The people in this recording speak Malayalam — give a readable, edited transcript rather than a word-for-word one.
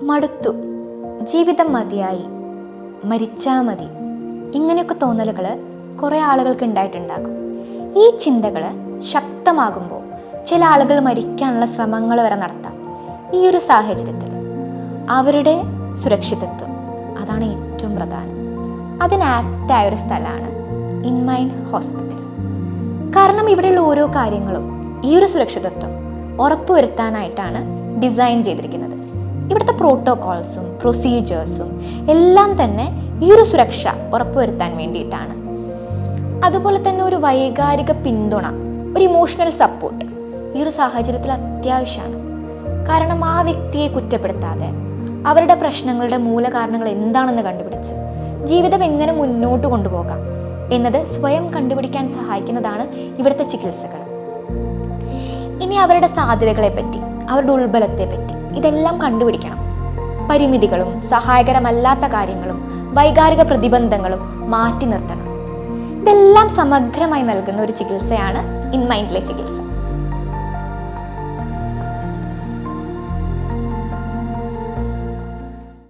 മടുത്തു, ജീവിതം മതിയായി, മരിച്ചാ മതി, ഇങ്ങനെയൊക്കെ തോന്നലുകൾ കുറേ ആളുകൾക്ക് ഉണ്ടായിട്ടുണ്ടാകും. ഈ ചിന്തകൾ ശക്തമാകുമ്പോൾ ചില ആളുകൾ മരിക്കാനുള്ള ശ്രമങ്ങൾ വരെ നടത്താം. ഈ ഒരു സാഹചര്യത്തിൽ അവരുടെ സുരക്ഷിതത്വം അതാണ് ഏറ്റവും പ്രധാനം. അതിന് ആപ്റ്റായ ഒരു സ്ഥലമാണ് ഇൻമൈൻഡ് ഹോസ്പിറ്റൽ. കാരണം ഇവിടെയുള്ള ഓരോ കാര്യങ്ങളും ഈ ഒരു സുരക്ഷിതത്വം ഉറപ്പുവരുത്താനായിട്ടാണ് ഡിസൈൻ ചെയ്തിരിക്കുന്നത്. ഇവിടുത്തെ പ്രോട്ടോകോൾസും പ്രൊസീജിയേഴ്സും എല്ലാം തന്നെ ഈ ഒരു സുരക്ഷ ഉറപ്പുവരുത്താൻ വേണ്ടിയിട്ടാണ്. അതുപോലെ തന്നെ ഒരു വൈകാരിക പിന്തുണ, ഒരു ഇമോഷണൽ സപ്പോർട്ട് ഈ ഒരു സാഹചര്യത്തിൽ അത്യാവശ്യമാണ്. കാരണം ആ വ്യക്തിയെ കുറ്റപ്പെടുത്താതെ അവരുടെ പ്രശ്നങ്ങളുടെ മൂലകാരണങ്ങൾ എന്താണെന്ന് കണ്ടുപിടിച്ച് ജീവിതം എങ്ങനെ മുന്നോട്ട് കൊണ്ടുപോകാം എന്നത് സ്വയം കണ്ടുപിടിക്കാൻ സഹായിക്കുന്നതാണ് ഇവിടുത്തെ ചികിത്സകൾ. ഇനി അവരുടെ സാധ്യതകളെപ്പറ്റി, അവരുടെ ഉൾബലത്തെപ്പറ്റി ഇതെല്ലാം കണ്ടുപിടിക്കണം. പരിമിതികളും സഹായകരമല്ലാത്ത കാര്യങ്ങളും വൈകാരിക പ്രതിബന്ധങ്ങളും മാറ്റി നിർത്തണം. ഇതെല്ലാം സമഗ്രമായി നൽകുന്ന ഒരു ചികിത്സയാണ് ഇൻമൈൻഡിലെ ചികിത്സ.